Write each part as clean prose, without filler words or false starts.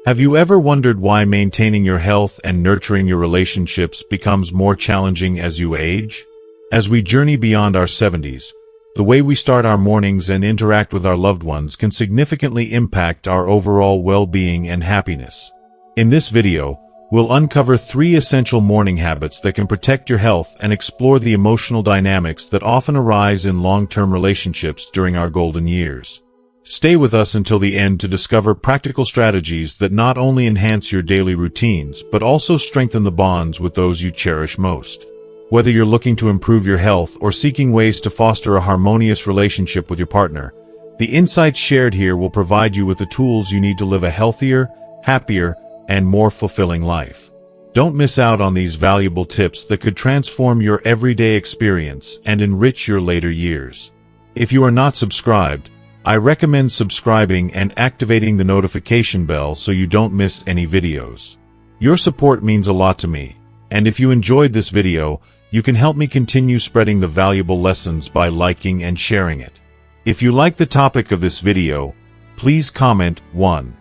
Have you ever wondered why maintaining your health and nurturing your relationships becomes more challenging as you age? As we journey beyond our 70s, the way we start our mornings and interact with our loved ones can significantly impact our overall well-being and happiness. In this video, we'll uncover 3 essential morning habits that can protect your health and explore the emotional dynamics that often arise in long-term relationships during our golden years. Stay with us until the end to discover practical strategies that not only enhance your daily routines but also strengthen the bonds with those you cherish most. Whether you're looking to improve your health or seeking ways to foster a harmonious relationship with your partner, the insights shared here will provide you with the tools you need to live a healthier, happier, and more fulfilling life. Don't miss out on these valuable tips that could transform your everyday experience and enrich your later years. If you are not subscribed, I recommend subscribing and activating the notification bell so you don't miss any videos. Your support means a lot to me, and if you enjoyed this video, you can help me continue spreading the valuable lessons by liking and sharing it. If you like the topic of this video, please comment 1.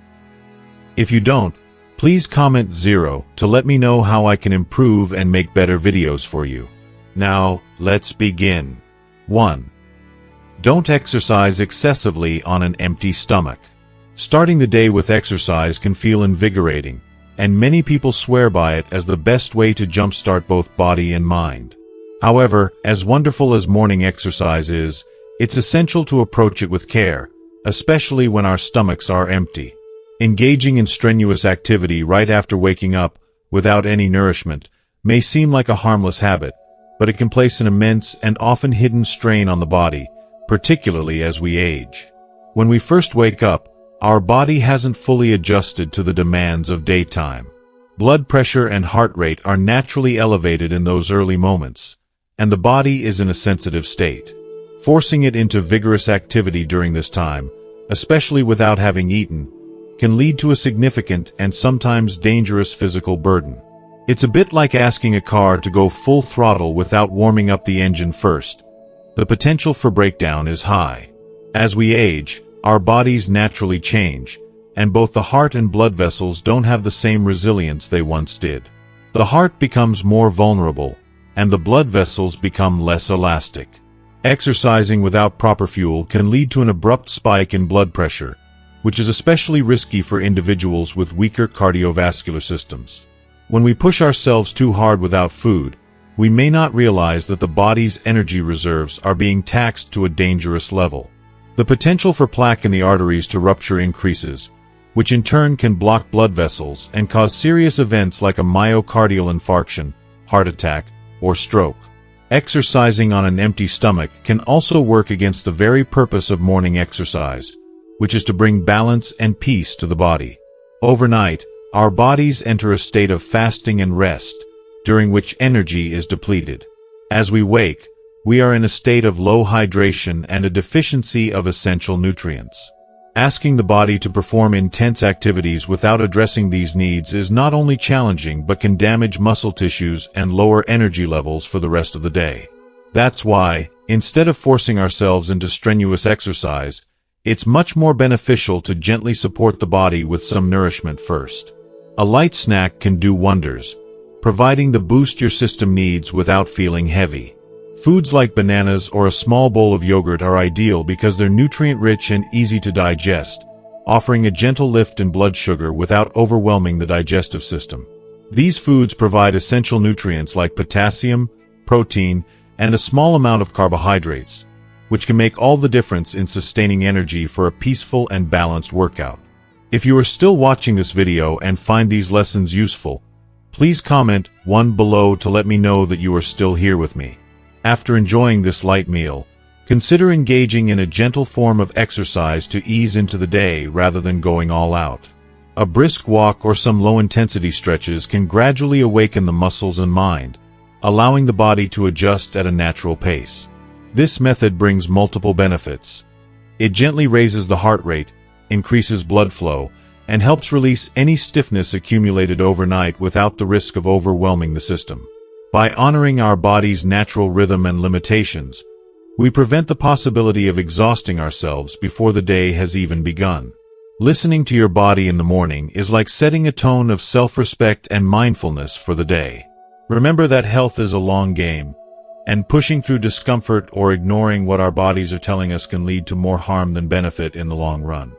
If you don't, please comment 0 to let me know how I can improve and make better videos for you. Now, let's begin. 1. Don't exercise excessively on an empty stomach. Starting the day with exercise can feel invigorating, and many people swear by it as the best way to jumpstart both body and mind. However, as wonderful as morning exercise is, it's essential to approach it with care, especially when our stomachs are empty. Engaging in strenuous activity right after waking up, without any nourishment, may seem like a harmless habit, but it can place an immense and often hidden strain on the body, particularly as we age. When we first wake up, our body hasn't fully adjusted to the demands of daytime. Blood pressure and heart rate are naturally elevated in those early moments, and the body is in a sensitive state. Forcing it into vigorous activity during this time, especially without having eaten, can lead to a significant and sometimes dangerous physical burden. It's a bit like asking a car to go full throttle without warming up the engine first. The potential for breakdown is high. As we age, our bodies naturally change, and both the heart and blood vessels don't have the same resilience they once did. The heart becomes more vulnerable, and the blood vessels become less elastic. Exercising without proper fuel can lead to an abrupt spike in blood pressure, which is especially risky for individuals with weaker cardiovascular systems. When we push ourselves too hard without food, we may not realize that the body's energy reserves are being taxed to a dangerous level. The potential for plaque in the arteries to rupture increases, which in turn can block blood vessels and cause serious events like a myocardial infarction, heart attack, or stroke. Exercising on an empty stomach can also work against the very purpose of morning exercise, which is to bring balance and peace to the body. Overnight, our bodies enter a state of fasting and rest, during which energy is depleted. As we wake, we are in a state of low hydration and a deficiency of essential nutrients. Asking the body to perform intense activities without addressing these needs is not only challenging but can damage muscle tissues and lower energy levels for the rest of the day. That's why, instead of forcing ourselves into strenuous exercise, it's much more beneficial to gently support the body with some nourishment first. A light snack can do wonders, providing the boost your system needs without feeling heavy. Foods like bananas or a small bowl of yogurt are ideal because they're nutrient-rich and easy to digest, offering a gentle lift in blood sugar without overwhelming the digestive system. These foods provide essential nutrients like potassium, protein, and a small amount of carbohydrates, which can make all the difference in sustaining energy for a peaceful and balanced workout. If you are still watching this video and find these lessons useful, please comment 1 below to let me know that you are still here with me. After enjoying this light meal, consider engaging in a gentle form of exercise to ease into the day rather than going all out. A brisk walk or some low-intensity stretches can gradually awaken the muscles and mind, allowing the body to adjust at a natural pace. This method brings multiple benefits. It gently raises the heart rate, increases blood flow, and helps release any stiffness accumulated overnight without the risk of overwhelming the system. By honoring our body's natural rhythm and limitations, we prevent the possibility of exhausting ourselves before the day has even begun. Listening to your body in the morning is like setting a tone of self-respect and mindfulness for the day. Remember that health is a long game, and pushing through discomfort or ignoring what our bodies are telling us can lead to more harm than benefit in the long run.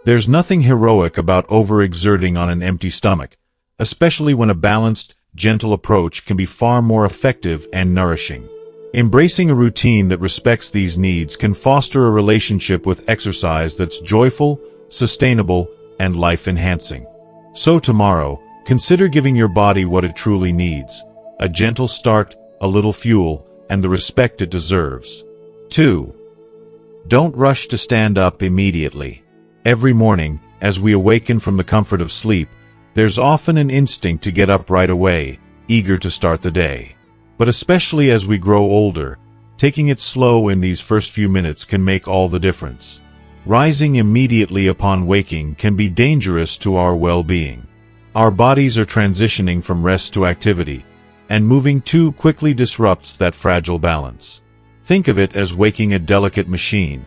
There's nothing heroic about overexerting on an empty stomach, especially when a balanced, gentle approach can be far more effective and nourishing. Embracing a routine that respects these needs can foster a relationship with exercise that's joyful, sustainable, and life-enhancing. So tomorrow, consider giving your body what it truly needs: a gentle start, a little fuel, and the respect it deserves. 2. Don't rush to stand up immediately. Every morning, as we awaken from the comfort of sleep, there's often an instinct to get up right away, eager to start the day. But especially as we grow older, taking it slow in these first few minutes can make all the difference. Rising immediately upon waking can be dangerous to our well-being. Our bodies are transitioning from rest to activity, and moving too quickly disrupts that fragile balance. Think of it as waking a delicate machine.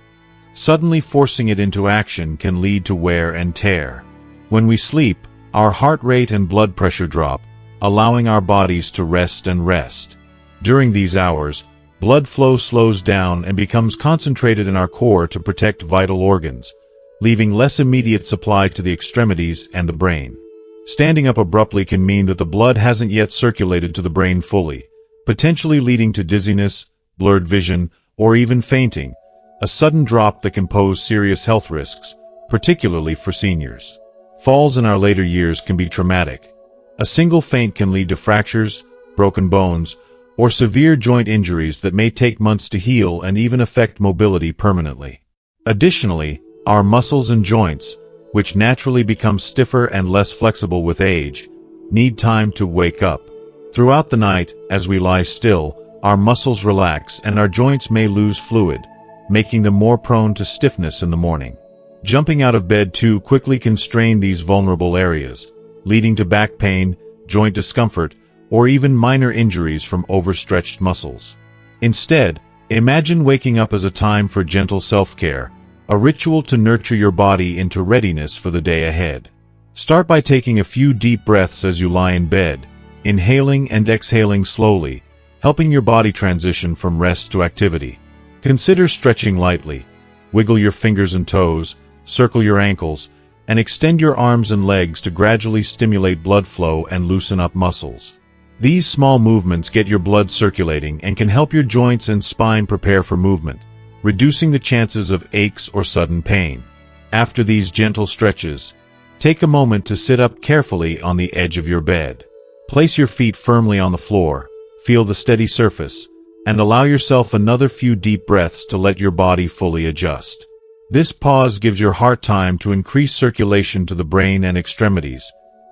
Suddenly forcing it into action can lead to wear and tear. When we sleep, our heart rate and blood pressure drop, allowing our bodies to rest and rest. During these hours, blood flow slows down and becomes concentrated in our core to protect vital organs, leaving less immediate supply to the extremities and the brain. Standing up abruptly can mean that the blood hasn't yet circulated to the brain fully, potentially leading to dizziness, blurred vision, or even fainting, a sudden drop that can pose serious health risks, particularly for seniors. Falls in our later years can be traumatic. A single faint can lead to fractures, broken bones, or severe joint injuries that may take months to heal and even affect mobility permanently. Additionally, our muscles and joints, which naturally become stiffer and less flexible with age, need time to wake up. Throughout the night, as we lie still, our muscles relax and our joints may lose fluid, making them more prone to stiffness in the morning. Jumping out of bed too quickly can strain these vulnerable areas, leading to back pain, joint discomfort, or even minor injuries from overstretched muscles. Instead, imagine waking up as a time for gentle self-care, a ritual to nurture your body into readiness for the day ahead. Start by taking a few deep breaths as you lie in bed, inhaling and exhaling slowly, helping your body transition from rest to activity. Consider stretching lightly. Wiggle your fingers and toes, circle your ankles, and extend your arms and legs to gradually stimulate blood flow and loosen up muscles. These small movements get your blood circulating and can help your joints and spine prepare for movement, reducing the chances of aches or sudden pain. After these gentle stretches, take a moment to sit up carefully on the edge of your bed. Place your feet firmly on the floor, feel the steady surface, and allow yourself another few deep breaths to let your body fully adjust. This pause gives your heart time to increase circulation to the brain and extremities,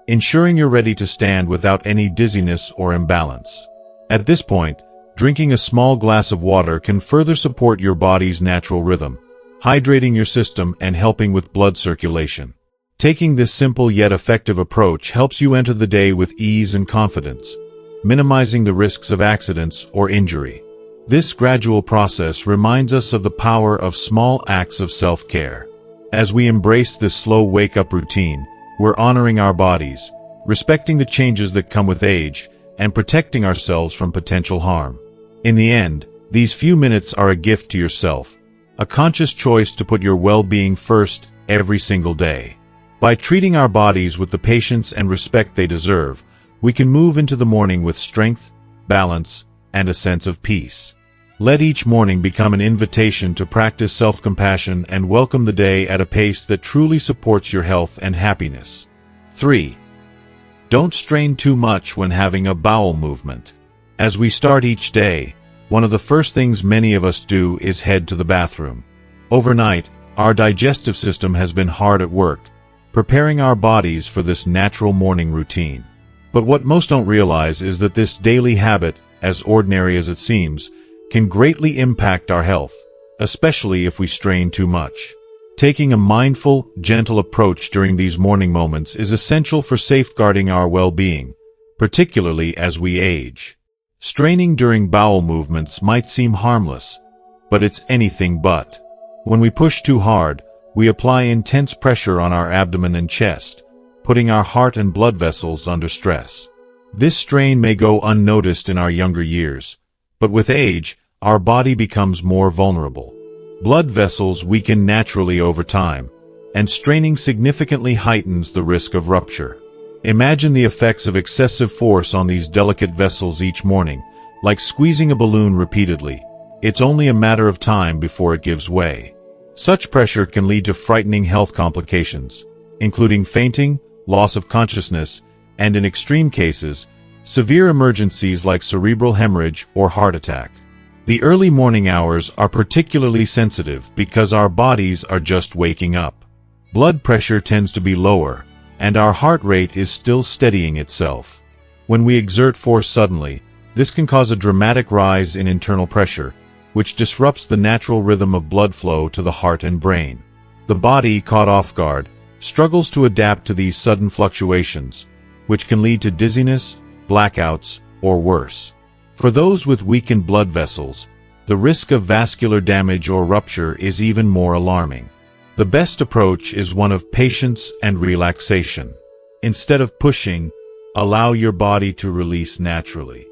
ensuring you're ready to stand without any dizziness or imbalance. At this point, drinking a small glass of water can further support your body's natural rhythm, hydrating your system and helping with blood circulation. Taking this simple yet effective approach helps you enter the day with ease and confidence, minimizing the risks of accidents or injury. This gradual process reminds us of the power of small acts of self-care. As we embrace this slow wake-up routine, we're honoring our bodies, respecting the changes that come with age, and protecting ourselves from potential harm. In the end, these few minutes are a gift to yourself, a conscious choice to put your well-being first every single day. By treating our bodies with the patience and respect they deserve, we can move into the morning with strength, balance, and a sense of peace. Let each morning become an invitation to practice self-compassion and welcome the day at a pace that truly supports your health and happiness. 3. Don't strain too much when having a bowel movement. As we start each day, one of the first things many of us do is head to the bathroom. Overnight, our digestive system has been hard at work, preparing our bodies for this natural morning routine. But what most don't realize is that this daily habit, as ordinary as it seems, can greatly impact our health, especially if we strain too much. Taking a mindful, gentle approach during these morning moments is essential for safeguarding our well-being, particularly as we age. Straining during bowel movements might seem harmless, but it's anything but. When we push too hard, We apply intense pressure on our abdomen and chest, putting our heart and blood vessels under stress. This strain may go unnoticed in our younger years, but with age, our body becomes more vulnerable. Blood vessels weaken naturally over time, and straining significantly heightens the risk of rupture. Imagine the effects of excessive force on these delicate vessels each morning, like squeezing a balloon repeatedly. It's only a matter of time before it gives way. Such pressure can lead to frightening health complications, including fainting, loss of consciousness, and in extreme cases, severe emergencies like cerebral hemorrhage or heart attack. The early morning hours are particularly sensitive because our bodies are just waking up. Blood pressure tends to be lower, and our heart rate is still steadying itself. When we exert force suddenly, this can cause a dramatic rise in internal pressure, which disrupts the natural rhythm of blood flow to the heart and brain. The body, caught off guard, struggles to adapt to these sudden fluctuations, which can lead to dizziness, blackouts, or worse. For those with weakened blood vessels, the risk of vascular damage or rupture is even more alarming. The best approach is one of patience and relaxation. Instead of pushing, allow your body to release naturally.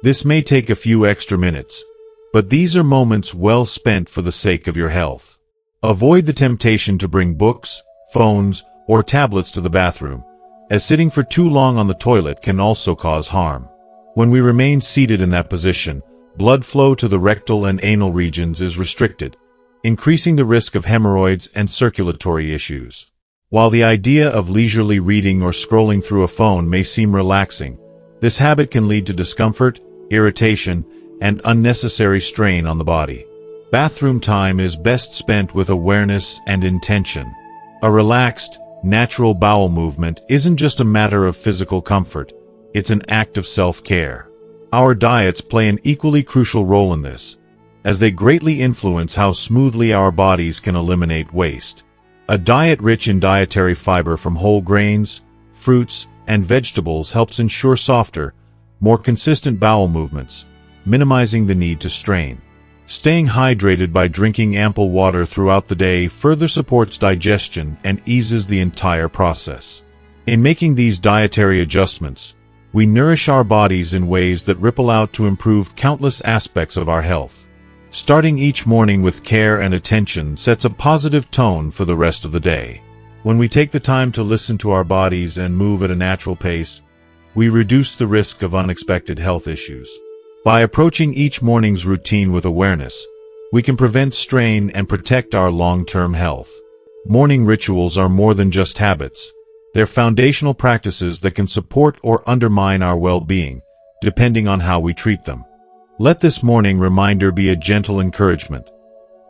This may take a few extra minutes, but these are moments well spent for the sake of your health. Avoid the temptation to bring books, phones, or tablets to the bathroom, as sitting for too long on the toilet can also cause harm. When we remain seated in that position, blood flow to the rectal and anal regions is restricted, increasing the risk of hemorrhoids and circulatory issues. While the idea of leisurely reading or scrolling through a phone may seem relaxing, this habit can lead to discomfort, irritation, and unnecessary strain on the body. Bathroom time is best spent with awareness and intention. A relaxed, natural bowel movement isn't just a matter of physical comfort, it's an act of self-care. Our diets play an equally crucial role in this, as they greatly influence how smoothly our bodies can eliminate waste. A diet rich in dietary fiber from whole grains, fruits, and vegetables helps ensure softer, more consistent bowel movements, minimizing the need to strain. Staying hydrated by drinking ample water throughout the day further supports digestion and eases the entire process. In making these dietary adjustments, we nourish our bodies in ways that ripple out to improve countless aspects of our health. Starting each morning with care and attention sets a positive tone for the rest of the day. When we take the time to listen to our bodies and move at a natural pace, we reduce the risk of unexpected health issues. By approaching each morning's routine with awareness, we can prevent strain and protect our long-term health. Morning rituals are more than just habits. They're foundational practices that can support or undermine our well-being, depending on how we treat them. Let this morning reminder be a gentle encouragement.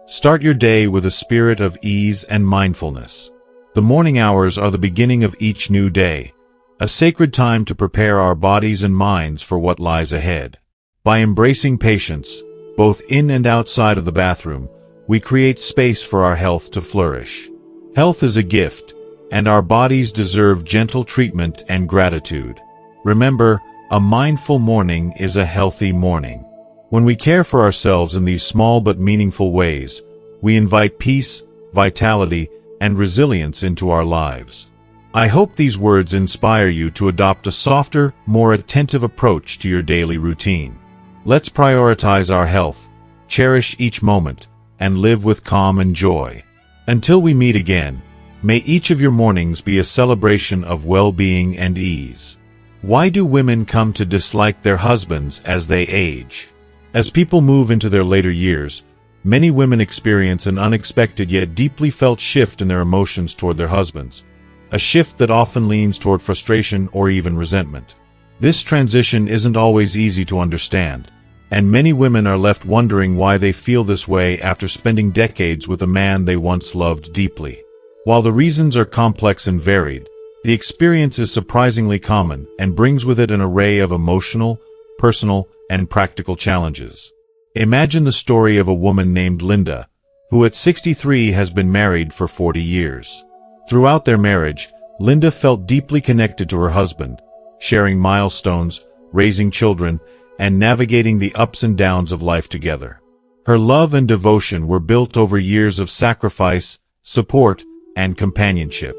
Start your day with a spirit of ease and mindfulness. The morning hours are the beginning of each new day, a sacred time to prepare our bodies and minds for what lies ahead. By embracing patience, both in and outside of the bathroom, we create space for our health to flourish. Health is a gift, and our bodies deserve gentle treatment and gratitude. Remember, a mindful morning is a healthy morning. When we care for ourselves in these small but meaningful ways, we invite peace, vitality, and resilience into our lives. I hope these words inspire you to adopt a softer, more attentive approach to your daily routine. Let's prioritize our health, cherish each moment, and live with calm and joy. Until we meet again, may each of your mornings be a celebration of well-being and ease. Why do women come to dislike their husbands as they age? As people move into their later years, many women experience an unexpected yet deeply felt shift in their emotions toward their husbands, a shift that often leans toward frustration or even resentment. This transition isn't always easy to understand, and many women are left wondering why they feel this way after spending decades with a man they once loved deeply. While the reasons are complex and varied, the experience is surprisingly common and brings with it an array of emotional, personal, and practical challenges. Imagine the story of a woman named Linda, who at 63 has been married for 40 years. Throughout their marriage, Linda felt deeply connected to her husband, sharing milestones, raising children, and navigating the ups and downs of life together. Her love and devotion were built over years of sacrifice support, and companionship.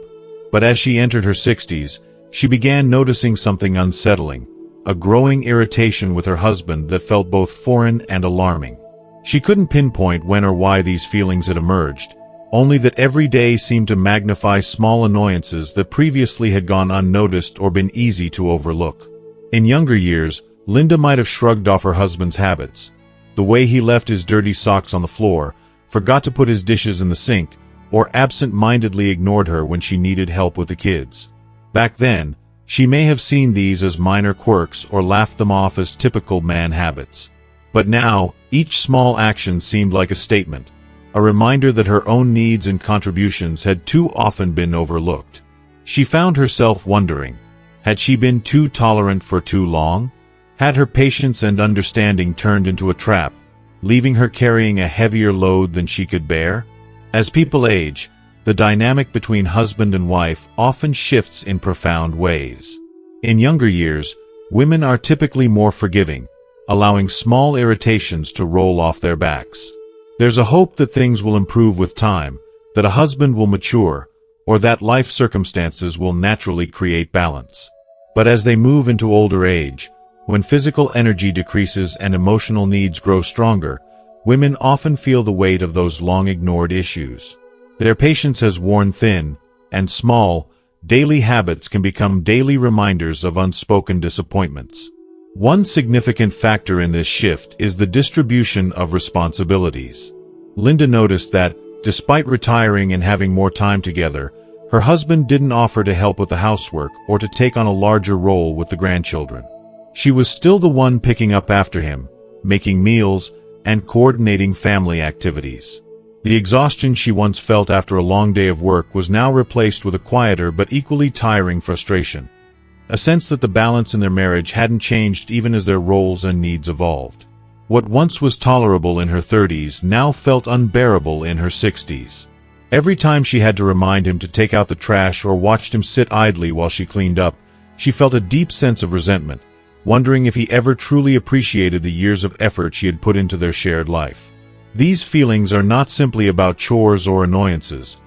But as she entered her 60s, she began noticing something unsettling, a growing irritation with her husband that felt both foreign and alarming. She couldn't pinpoint when or why these feelings had emerged, only that every day seemed to magnify small annoyances that previously had gone unnoticed or been easy to overlook. In younger years, Linda might have shrugged off her husband's habits. The way he left his dirty socks on the floor, forgot to put his dishes in the sink, or absent-mindedly ignored her when she needed help with the kids. Back then, she may have seen these as minor quirks or laughed them off as typical man habits. But now, each small action seemed like a statement, a reminder that her own needs and contributions had too often been overlooked. She found herself wondering, had she been too tolerant for too long? Had her patience and understanding turned into a trap, leaving her carrying a heavier load than she could bear? As people age, the dynamic between husband and wife often shifts in profound ways. In younger years, women are typically more forgiving, allowing small irritations to roll off their backs. There's a hope that things will improve with time, that a husband will mature, or that life circumstances will naturally create balance. But as they move into older age, when physical energy decreases and emotional needs grow stronger, women often feel the weight of those long-ignored issues. Their patience has worn thin, and small, daily habits can become daily reminders of unspoken disappointments. One significant factor in this shift is the distribution of responsibilities. Linda noticed that, despite retiring and having more time together, her husband didn't offer to help with the housework or to take on a larger role with the grandchildren. She was still the one picking up after him, making meals, and coordinating family activities. The exhaustion she once felt after a long day of work was now replaced with a quieter but equally tiring frustration, a sense that the balance in their marriage hadn't changed even as their roles and needs evolved. What once was tolerable in her 30s now felt unbearable in her 60s. Every time she had to remind him to take out the trash or watched him sit idly while she cleaned up, she felt a deep sense of resentment, wondering if he ever truly appreciated the years of effort she had put into their shared life. These feelings are not simply about chores or annoyances.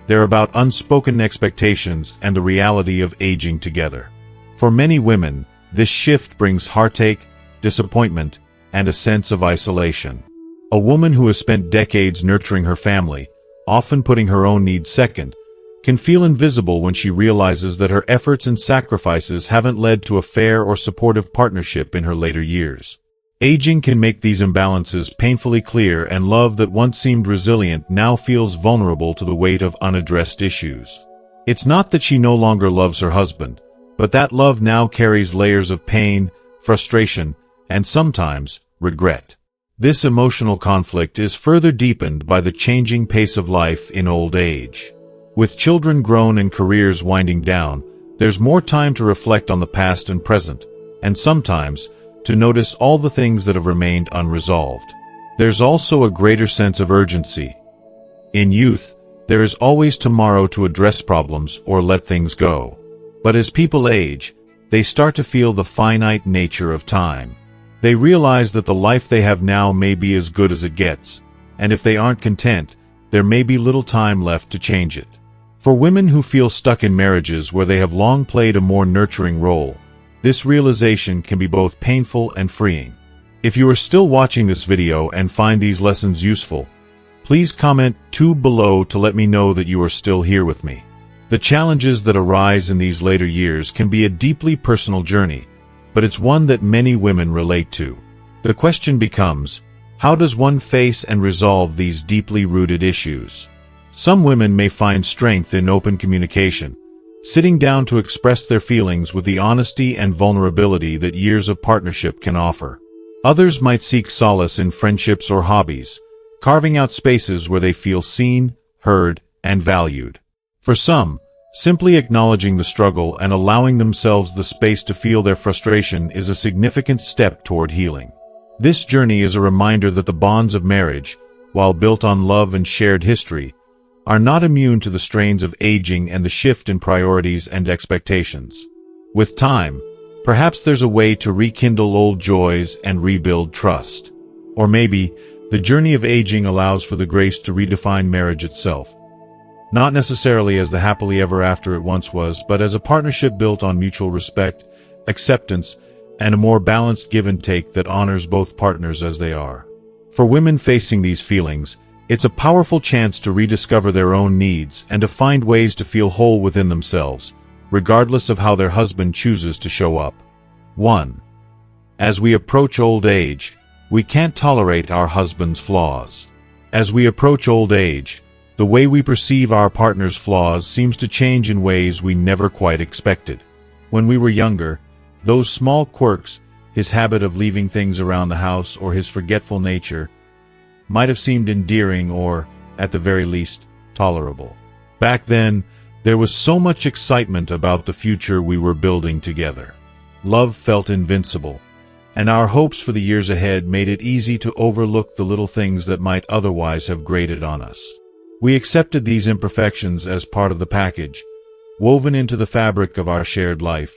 They're about unspoken expectations and the reality of aging together. For many women, this shift brings heartache, disappointment, and a sense of isolation. A woman who has spent decades nurturing her family, often putting her own needs second, can feel invisible when she realizes that her efforts and sacrifices haven't led to a fair or supportive partnership in her later years. Aging can make these imbalances painfully clear, and love that once seemed resilient now feels vulnerable to the weight of unaddressed issues. It's not that she no longer loves her husband, but that love now carries layers of pain, frustration, and sometimes regret. This emotional conflict is further deepened by the changing pace of life in old age. With children grown and careers winding down, there's more time to reflect on the past and present, and sometimes, to notice all the things that have remained unresolved. There's also a greater sense of urgency. In youth, there is always tomorrow to address problems or let things go. But as people age, they start to feel the finite nature of time. They realize that the life they have now may be as good as it gets, and if they aren't content, there may be little time left to change it. For women who feel stuck in marriages where they have long played a more nurturing role, this realization can be both painful and freeing. If you are still watching this video and find these lessons useful, please comment 2 below to let me know that you are still here with me. The challenges that arise in these later years can be a deeply personal journey, but it's one that many women relate to. The question becomes, how does one face and resolve these deeply rooted issues? Some women may find strength in open communication, sitting down to express their feelings with the honesty and vulnerability that years of partnership can offer. Others might seek solace in friendships or hobbies, carving out spaces where they feel seen, heard, and valued. For some, simply acknowledging the struggle and allowing themselves the space to feel their frustration is a significant step toward healing. This journey is a reminder that the bonds of marriage, while built on love and shared history, are not immune to the strains of aging and the shift in priorities and expectations. With time, perhaps there's a way to rekindle old joys and rebuild trust. Or maybe, the journey of aging allows for the grace to redefine marriage itself. Not necessarily as the happily ever after it once was, but as a partnership built on mutual respect, acceptance, and a more balanced give and take that honors both partners as they are. For women facing these feelings, it's a powerful chance to rediscover their own needs and to find ways to feel whole within themselves, regardless of how their husband chooses to show up. 1. As we approach old age, we can't tolerate our husband's flaws. As we approach old age, the way we perceive our partner's flaws seems to change in ways we never quite expected. When we were younger, those small quirks, his habit of leaving things around the house or his forgetful nature, might have seemed endearing or, at the very least, tolerable. Back then, there was so much excitement about the future we were building together. Love felt invincible, and our hopes for the years ahead made it easy to overlook the little things that might otherwise have grated on us. We accepted these imperfections as part of the package, woven into the fabric of our shared life,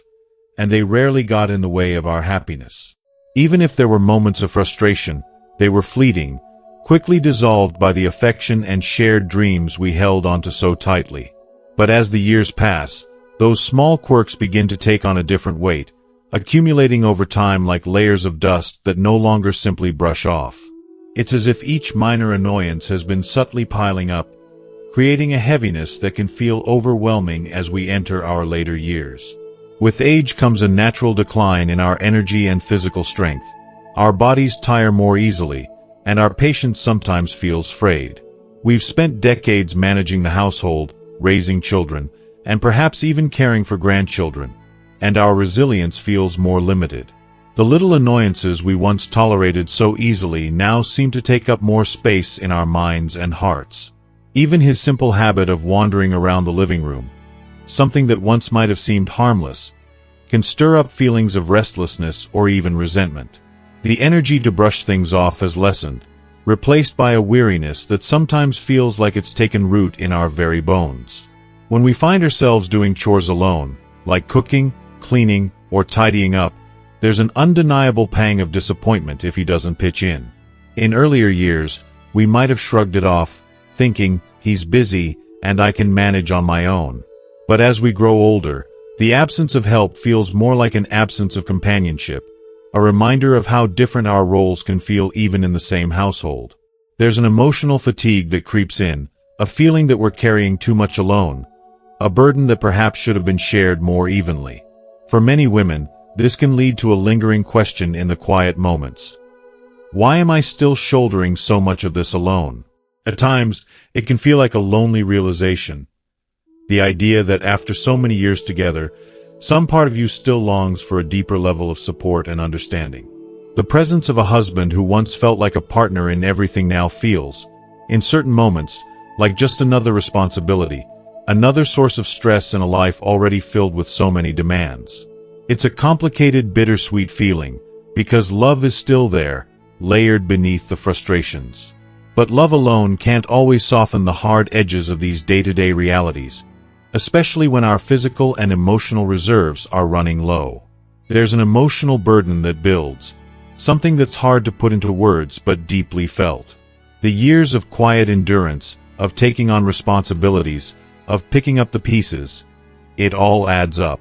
and they rarely got in the way of our happiness. Even if there were moments of frustration, they were fleeting, quickly dissolved by the affection and shared dreams we held onto so tightly. But as the years pass, those small quirks begin to take on a different weight, accumulating over time like layers of dust that no longer simply brush off. It's as if each minor annoyance has been subtly piling up, creating a heaviness that can feel overwhelming as we enter our later years. With age comes a natural decline in our energy and physical strength. Our bodies tire more easily, and our patience sometimes feels frayed. We've spent decades managing the household, raising children, and perhaps even caring for grandchildren, and our resilience feels more limited. The little annoyances we once tolerated so easily now seem to take up more space in our minds and hearts. Even his simple habit of wandering around the living room, something that once might have seemed harmless, can stir up feelings of restlessness or even resentment. The energy to brush things off has lessened, replaced by a weariness that sometimes feels like it's taken root in our very bones. When we find ourselves doing chores alone, like cooking, cleaning, or tidying up, there's an undeniable pang of disappointment if he doesn't pitch in. In earlier years, we might have shrugged it off, thinking, he's busy, and I can manage on my own. But as we grow older, the absence of help feels more like an absence of companionship, a reminder of how different our roles can feel even in the same household. There's an emotional fatigue that creeps in, a feeling that we're carrying too much alone, a burden that perhaps should have been shared more evenly. For many women, this can lead to a lingering question in the quiet moments. Why am I still shouldering so much of this alone? At times, it can feel like a lonely realization. The idea that after so many years together, some part of you still longs for a deeper level of support and understanding. The presence of a husband who once felt like a partner in everything now feels, in certain moments, like just another responsibility, another source of stress in a life already filled with so many demands. It's a complicated, bittersweet feeling, because love is still there, layered beneath the frustrations. But love alone can't always soften the hard edges of these day-to-day realities, especially when our physical and emotional reserves are running low. There's an emotional burden that builds, something that's hard to put into words but deeply felt. The years of quiet endurance, of taking on responsibilities, of picking up the pieces, it all adds up.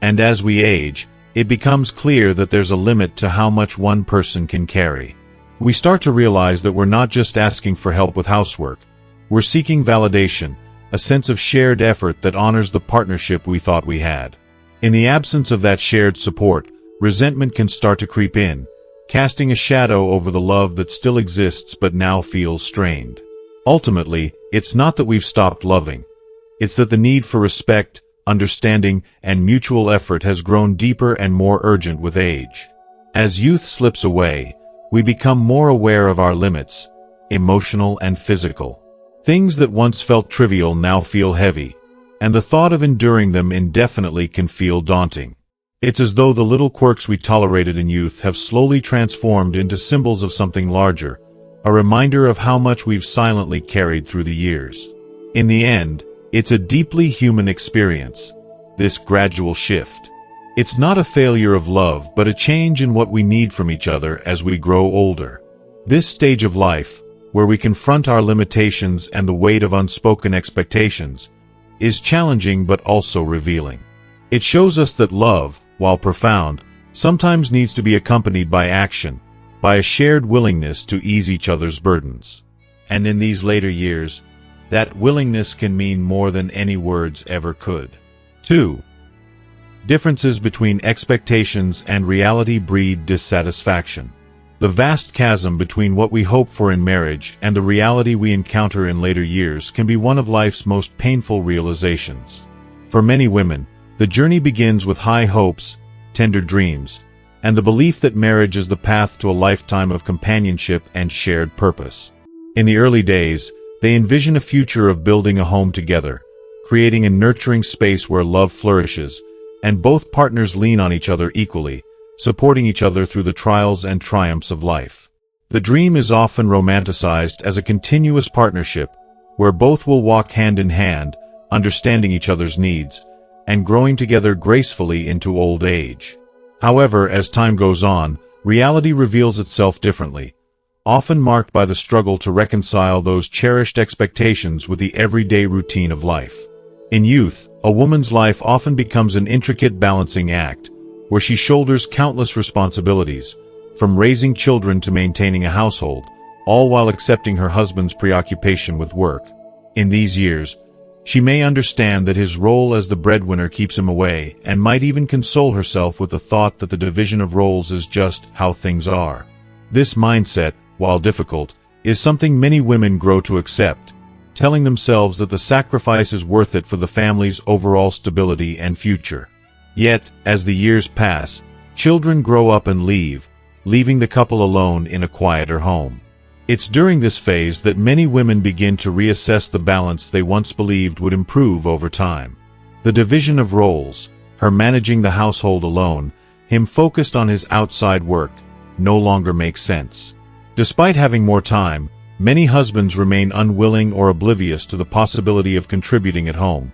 And as we age, it becomes clear that there's a limit to how much one person can carry. We start to realize that we're not just asking for help with housework. We're seeking validation, a sense of shared effort that honors the partnership we thought we had. In the absence of that shared support, resentment can start to creep in, casting a shadow over the love that still exists but now feels strained. Ultimately, it's not that we've stopped loving. It's that the need for respect, understanding, and mutual effort has grown deeper and more urgent with age. As youth slips away, we become more aware of our limits, emotional and physical. Things that once felt trivial now feel heavy, and the thought of enduring them indefinitely can feel daunting. It's as though the little quirks we tolerated in youth have slowly transformed into symbols of something larger, a reminder of how much we've silently carried through the years. In the end, it's a deeply human experience, this gradual shift. It's not a failure of love, but a change in what we need from each other as we grow older. This stage of life, where we confront our limitations and the weight of unspoken expectations, is challenging but also revealing. It shows us that love, while profound, sometimes needs to be accompanied by action, by a shared willingness to ease each other's burdens. And in these later years, that willingness can mean more than any words ever could. 2. Differences between expectations and reality breed dissatisfaction. The vast chasm between what we hope for in marriage and the reality we encounter in later years can be one of life's most painful realizations. For many women, the journey begins with high hopes, tender dreams, and the belief that marriage is the path to a lifetime of companionship and shared purpose. In the early days, they envision a future of building a home together, creating a nurturing space where love flourishes, and both partners lean on each other equally, supporting each other through the trials and triumphs of life. The dream is often romanticized as a continuous partnership, where both will walk hand in hand, understanding each other's needs, and growing together gracefully into old age. However, as time goes on, reality reveals itself differently, often marked by the struggle to reconcile those cherished expectations with the everyday routine of life. In youth, a woman's life often becomes an intricate balancing act, where she shoulders countless responsibilities, from raising children to maintaining a household, all while accepting her husband's preoccupation with work. In these years, she may understand that his role as the breadwinner keeps him away, and might even console herself with the thought that the division of roles is just how things are. This mindset, while difficult, is something many women grow to accept, telling themselves that the sacrifice is worth it for the family's overall stability and future. Yet, as the years pass, children grow up and leaving the couple alone in a quieter home. It's during this phase that many women begin to reassess the balance they once believed would improve over time. The division of roles, her managing the household alone, him focused on his outside work, no longer makes sense. Despite having more time, many husbands remain unwilling or oblivious to the possibility of contributing at home,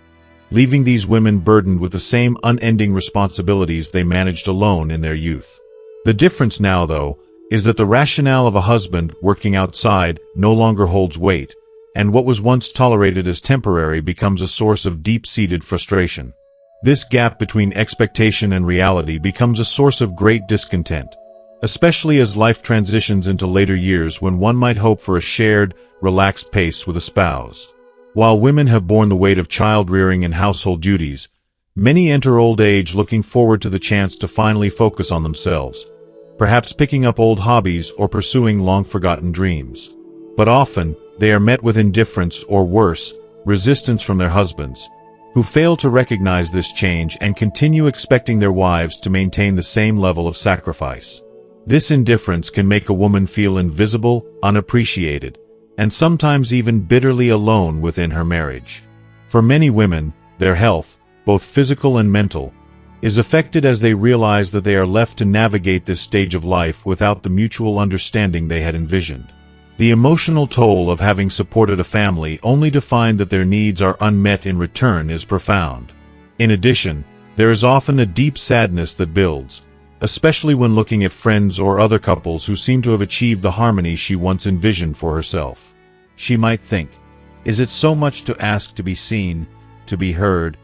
leaving these women burdened with the same unending responsibilities they managed alone in their youth. The difference now, though, is that the rationale of a husband working outside no longer holds weight, and what was once tolerated as temporary becomes a source of deep-seated frustration. This gap between expectation and reality becomes a source of great discontent, especially as life transitions into later years when one might hope for a shared, relaxed pace with a spouse. While women have borne the weight of child-rearing and household duties, many enter old age looking forward to the chance to finally focus on themselves, perhaps picking up old hobbies or pursuing long-forgotten dreams. But often, they are met with indifference or worse, resistance from their husbands, who fail to recognize this change and continue expecting their wives to maintain the same level of sacrifice. This indifference can make a woman feel invisible, unappreciated, and sometimes even bitterly alone within her marriage. For many women, their health, both physical and mental, is affected as they realize that they are left to navigate this stage of life without the mutual understanding they had envisioned. The emotional toll of having supported a family only to find that their needs are unmet in return is profound. In addition, there is often a deep sadness that builds, especially when looking at friends or other couples who seem to have achieved the harmony she once envisioned for herself. She might think, is it so much to ask to be seen, to be heard,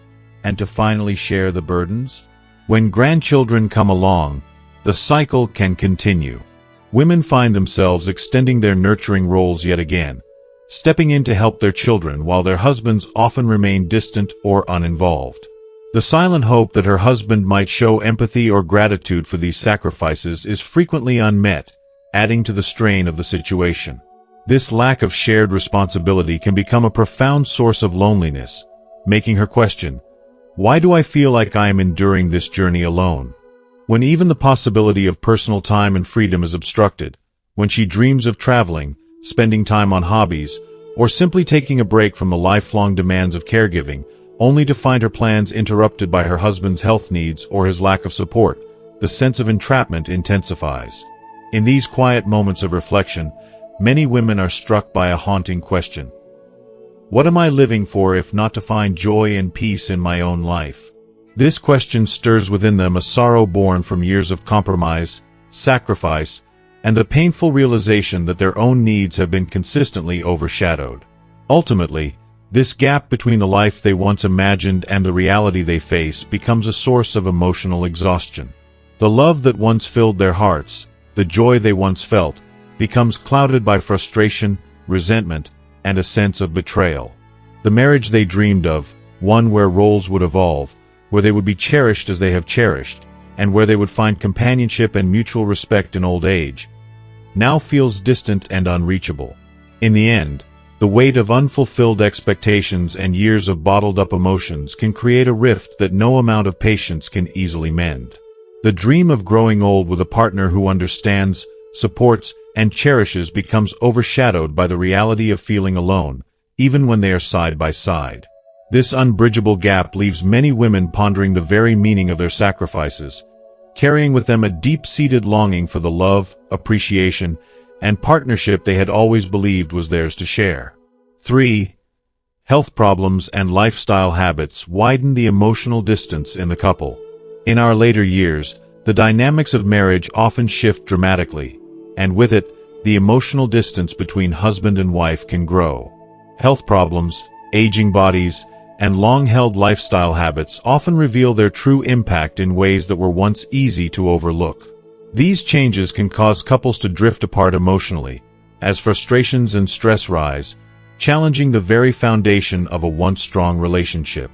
and to finally share the burdens? When grandchildren come along, the cycle can continue. Women find themselves extending their nurturing roles yet again, stepping in to help their children while their husbands often remain distant or uninvolved. The silent hope that her husband might show empathy or gratitude for these sacrifices is frequently unmet, adding to the strain of the situation. This lack of shared responsibility can become a profound source of loneliness, making her question, why do I feel like I am enduring this journey alone? When even the possibility of personal time and freedom is obstructed, when she dreams of traveling, spending time on hobbies, or simply taking a break from the lifelong demands of caregiving, only to find her plans interrupted by her husband's health needs or his lack of support, the sense of entrapment intensifies. In these quiet moments of reflection, many women are struck by a haunting question. What am I living for if not to find joy and peace in my own life? This question stirs within them a sorrow born from years of compromise, sacrifice, and the painful realization that their own needs have been consistently overshadowed. Ultimately, this gap between the life they once imagined and the reality they face becomes a source of emotional exhaustion. The love that once filled their hearts, the joy they once felt, becomes clouded by frustration, resentment, and a sense of betrayal. The marriage they dreamed of, one where roles would evolve, where they would be cherished as they have cherished, and where they would find companionship and mutual respect in old age, now feels distant and unreachable. In the end, the weight of unfulfilled expectations and years of bottled-up emotions can create a rift that no amount of patience can easily mend. The dream of growing old with a partner who understands, supports, and cherishes becomes overshadowed by the reality of feeling alone, even when they are side by side. This unbridgeable gap leaves many women pondering the very meaning of their sacrifices, carrying with them a deep-seated longing for the love, appreciation, and partnership they had always believed was theirs to share. 3. Health problems and lifestyle habits widen the emotional distance in the couple. In our later years, the dynamics of marriage often shift dramatically, and with it, the emotional distance between husband and wife can grow. Health problems, aging bodies, and long-held lifestyle habits often reveal their true impact in ways that were once easy to overlook. These changes can cause couples to drift apart emotionally, as frustrations and stress rise, challenging the very foundation of a once strong relationship.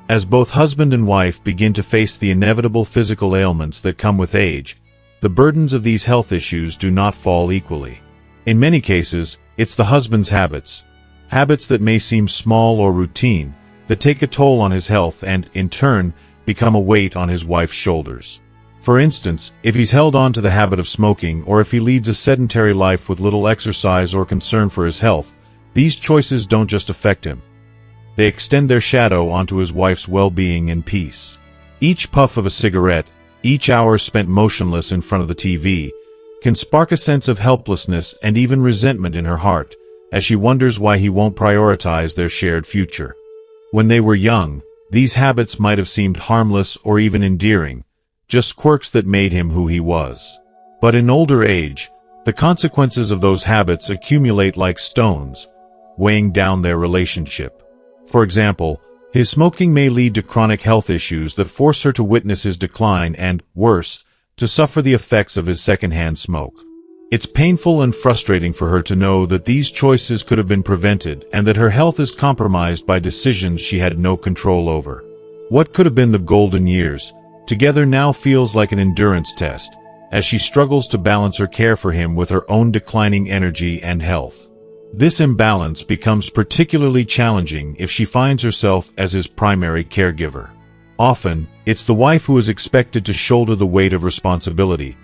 As both husband and wife begin to face the inevitable physical ailments that come with age, the burdens of these health issues do not fall equally. In many cases, it's the husband's habits that may seem small or routine, that take a toll on his health and, in turn, become a weight on his wife's shoulders. For instance, if he's held on to the habit of smoking or if he leads a sedentary life with little exercise or concern for his health, these choices don't just affect him. They extend their shadow onto his wife's well-being and peace. Each puff of a cigarette, each hour spent motionless in front of the TV, can spark a sense of helplessness and even resentment in her heart, as she wonders why he won't prioritize their shared future. When they were young, these habits might have seemed harmless or even endearing, just quirks that made him who he was. But in older age, the consequences of those habits accumulate like stones, weighing down their relationship. For example, his smoking may lead to chronic health issues that force her to witness his decline and, worse, to suffer the effects of his secondhand smoke. It's painful and frustrating for her to know that these choices could have been prevented and that her health is compromised by decisions she had no control over. What could have been the golden years together now feels like an endurance test, as she struggles to balance her care for him with her own declining energy and health. This imbalance becomes particularly challenging if she finds herself as his primary caregiver. Often, it's the wife who is expected to shoulder the weight of responsibility,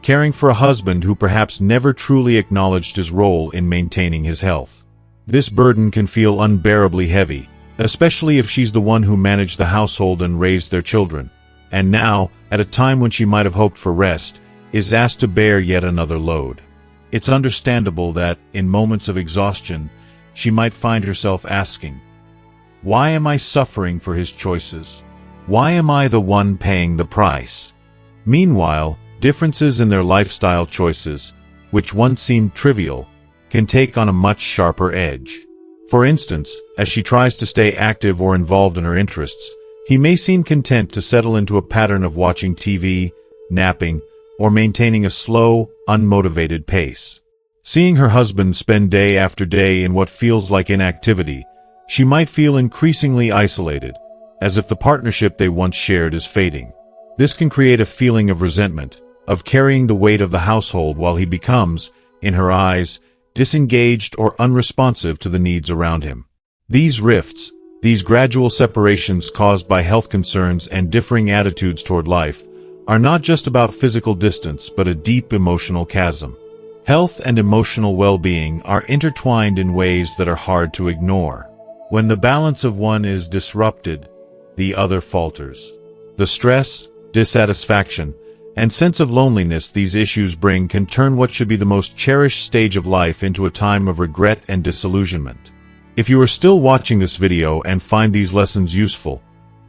caring for a husband who perhaps never truly acknowledged his role in maintaining his health. This burden can feel unbearably heavy, especially if she's the one who managed the household and raised their children, and now, at a time when she might have hoped for rest, is asked to bear yet another load. It's understandable that, in moments of exhaustion, she might find herself asking, "Why am I suffering for his choices? Why am I the one paying the price?" Meanwhile, differences in their lifestyle choices, which once seemed trivial, can take on a much sharper edge. For instance, as she tries to stay active or involved in her interests, he may seem content to settle into a pattern of watching TV, napping, or maintaining a slow, unmotivated pace. Seeing her husband spend day after day in what feels like inactivity, she might feel increasingly isolated, as if the partnership they once shared is fading. This can create a feeling of resentment, of carrying the weight of the household while he becomes, in her eyes, disengaged or unresponsive to the needs around him. These rifts, these gradual separations caused by health concerns and differing attitudes toward life, are not just about physical distance but a deep emotional chasm. Health and emotional well-being are intertwined in ways that are hard to ignore. When the balance of one is disrupted, the other falters. The stress, dissatisfaction, and sense of loneliness these issues bring can turn what should be the most cherished stage of life into a time of regret and disillusionment. If you are still watching this video and find these lessons useful,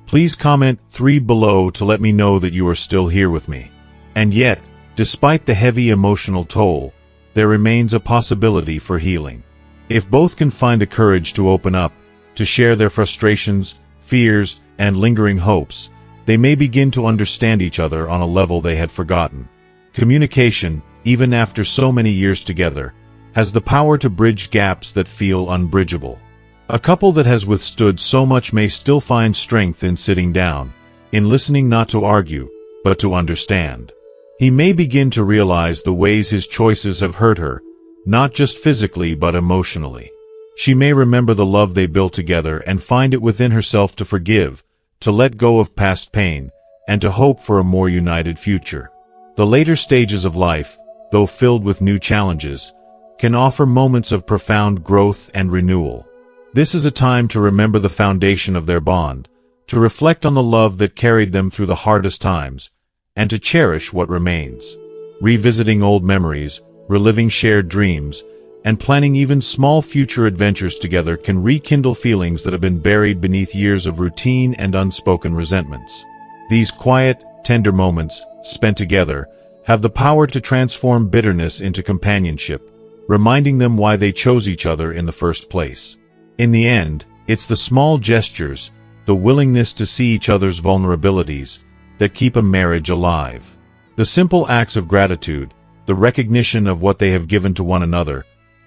please comment 3 below to let me know that you are still here with me. And yet, Despite the heavy emotional toll, there remains a possibility for healing. If both can find the courage to open up, to share their frustrations, fears, and lingering hopes, they may begin to understand each other on a level they had forgotten. Communication, even after so many years together, has the power to bridge gaps that feel unbridgeable. A couple that has withstood so much may still find strength in sitting down, in listening not to argue, but to understand. He may begin to realize the ways his choices have hurt her, not just physically but emotionally. She may remember the love they built together and find it within herself to forgive, to let go of past pain, and to hope for a more united future. The later stages of life, though filled with new challenges, can offer moments of profound growth and renewal. This is a time to remember the foundation of their bond, to reflect on the love that carried them through the hardest times, and to cherish what remains. Revisiting old memories, reliving shared dreams, and planning even small future adventures together can rekindle feelings that have been buried beneath years of routine and unspoken resentments. These quiet, tender moments, spent together, have the power to transform bitterness into companionship, reminding them why they chose each other in the first place. In the end, it's the small gestures, the willingness to see each other's vulnerabilities, that keep a marriage alive. The simple acts of gratitude, the recognition of what they have given to one another,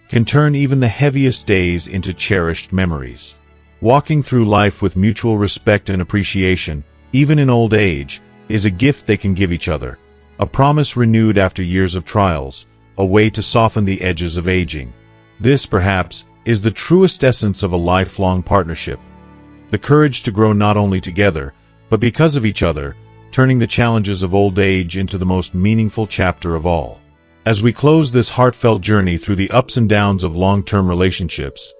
can turn even the heaviest days into cherished memories. Walking through life with mutual respect and appreciation, even in old age, is a gift they can give each other, a promise renewed after years of trials, a way to soften the edges of aging. This, perhaps, is the truest essence of a lifelong partnership. The courage to grow not only together, but because of each other, turning the challenges of old age into the most meaningful chapter of all. As we close this heartfelt journey through the ups and downs of long-term relationships,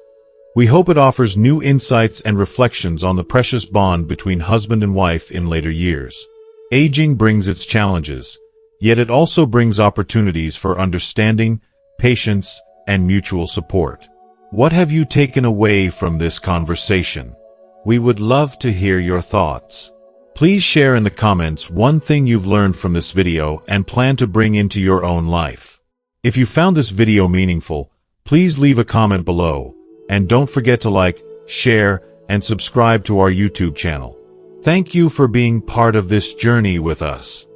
we hope it offers new insights and reflections on the precious bond between husband and wife in later years. Aging brings its challenges, yet it also brings opportunities for understanding, patience, and mutual support. What have you taken away from this conversation? We would love to hear your thoughts. Please share in the comments one thing you've learned from this video and plan to bring into your own life. If you found this video meaningful, please leave a comment below, and don't forget to like, share, and subscribe to our YouTube channel. Thank you for being part of this journey with us.